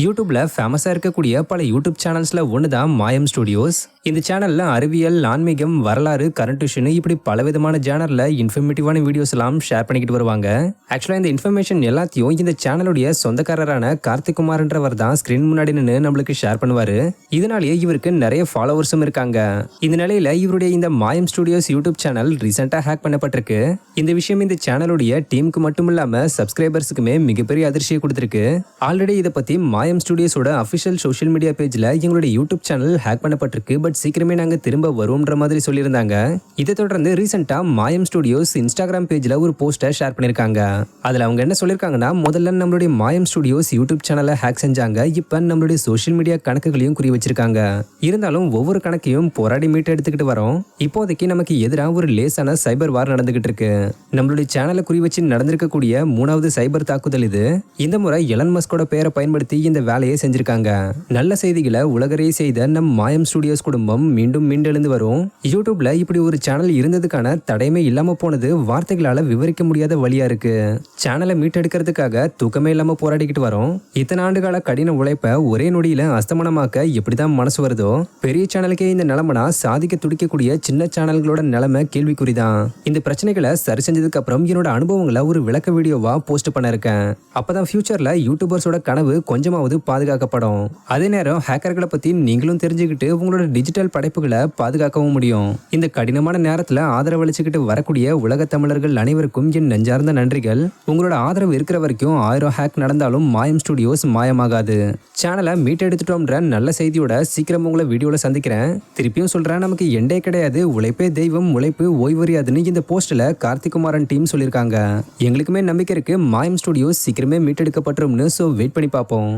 யூடியூப்ல ஃபேமஸா இருக்கக்கூடிய பல யூடியூப் சேனல்ஸ்ல ஒண்ணுதான் மாயம் ஸ்டுடியோஸ். இந்த சேனல்ல அறிவியல், ஆன்மீகம், வரலாறு, கரண்ட் விஷன் இப்படி பல விதமான ஜேனர்ல இன்ஃபர்மேட்டிவான வீடியோஸ் எல்லாம் ஷேர் பண்ணிக்கிட்டு வருவாங்க. ஆக்சுவலா இந்த இன்ஃபர்மேஷன் எல்லாத்தையும் இந்த சேனலுடைய சொந்தக்காரரான கார்த்திக் குமார்ன்றவர் தான் ஸ்கிரீன் முன்னாடி நின்று நம்மளுக்கு ஷேர் பண்ணுவாரு. இதனாலேயே இவருக்கு நிறைய ஃபாலோவர்ஸும் இருக்காங்க. இந்த நிலையில இவருடைய இந்த மாயம் ஸ்டுடியோஸ் யூடியூப் சேனல் ரீசெண்டா ஹேக் பண்ணப்பட்டிருக்கு. இந்த விஷயம் இந்த சேனலுடைய டீமுக்கு மட்டும் இல்லாம சப்ஸ்கிரைபர்ஸுக்குமே மிகப்பெரிய அதிர்ச்சியை கொடுத்திருக்கு. ஆல்ரெடி இதை பத்தி மாயம் ஸ்டுடியோஸோட அபிஷியல் சோஷியல் மீடியா பேஜ்ல எங்களுடைய யூடியூப் சேனல் ஹேக் பண்ணப்பட்டிருக்கு, பட் சீக்கிரமே நாங்க திரும்ப வருவோம்ன்ற மாதிரி சொல்லியிருந்தாங்க. இதை தொடர்ந்து ரீசெண்டா மாயம் ஸ்டுடியோஸ் இன்ஸ்டாகிராம் பேஜ்ல ஒரு போஸ்டர் ஷேர் பண்ணிருக்காங்க. அதுல அவங்க என்ன சொல்லிருக்காங்கன்னா, முதல்ல நம்மளுடைய மாயம் ஸ்டுடியோஸ் யூடியூப் சேனலை ஹேக் செஞ்சாங்க, இப்ப நம்மளுடைய சோஷியல் மீடியா கணக்குகளையும் குறி வச்சிருக்காங்க. இருந்தாலும் ஒவ்வொரு கணக்கையும் போராடி மீட்டு எடுத்துக்கிட்டு வரோம். இப்போதைக்கு நமக்கு எதிராக ஒரு லேசான சைபர் வார் நடந்துகிட்டு இருக்கு. நம்மளுடைய சேனலை குறி வச்சு நடந்திருக்கக்கூடிய 3வது சைபர் தாக்குதல் இது. இந்த முறை எலன் மஸ்கோட பெயரை பயன்படுத்தி இந்த வேலையை செஞ்சிருக்காங்க. நல்ல செய்திகளை உலகரே செய்த நம் மாயம் ஸ்டுடியோஸ் குடும்பம் மீண்டும் மீண்டெழுந்து வரும். யூடியூப்ல இப்படி ஒரு சேனல் இருந்ததுக்கான தடையுமே இல்லாம போனது வார்த்தைகளால விவரிக்க முடியாத வழியா இருக்கு. சேனலை மீட்டெடுக்கிறதுக்காக தூக்கமே இல்லாம போராடிக்கிட்டு வரோம். இத்தனை ஆண்டுகால கடின உழைப்ப ஒரே நொடியில அஸ்தமனமாக்க எப்படிதான் மனசு வருதோ, பெரிய சேனலுக்கே இந்த நிலைமைனா சாதிக்க துடிக்கக்கூடிய சின்ன சேனல்களோட நிலைமை கேள்விக்குறிதான். இந்த பிரச்சனைகளை சரி செஞ்சதுக்கு அப்புறம் என்னோட அனுபவங்களை ஒரு விளக்க வீடியோவா போஸ்ட் பண்ண இருக்கேன். அப்பதான் ஃபியூச்சர்ல யூடியூபர்ஸோட கனவு கொஞ்சமாவது பாதுகாக்கப்படும். அதே நேரம் ஹேக்கர்களை பத்தி நீங்களும் தெரிஞ்சுக்கிட்டு உங்களோட டிஜிட்டல் படைப்புகளை பாதுகாக்கவும் முடியும். இந்த கடினமான நேரத்துல ஆதரவளிச்சுக்கிட்டு வரக்கூடிய உலக தமிழர்கள் அனைவருக்கும் என் நெஞ்சார்ந்த நன்றிகள். உங்களோட ஆதரவு இருக்கிற வரைக்கும் 1000 ஹேக் நடந்தாலும் மாயம் ஸ்டுடியோஸ் மாயமாகாது. சேனலை மீட்டெடுத்துட்டோம்ன்ற நல்ல செய்தியோட சீக்கிரம் உங்களை வீடியோல சந்திக்கிறேன். திருப்பியும் சொல்றேன், நமக்கு எண்டே கிடையாது, உழைப்பே தெய்வம், உழைப்பு ஓய்வறியாதுன்னு இந்த போஸ்ட்ல கார்த்திக் குமாரன் டீம் சொல்லியிருக்காங்க. எங்களுக்குமே நம்பிக்கை இருக்கு மாயம் ஸ்டுடியோஸ் சீக்கிரமே மீட்டெடுக்கப்பட்டுரும்னு. சோ வெயிட் பண்ணி பார்ப்போம்.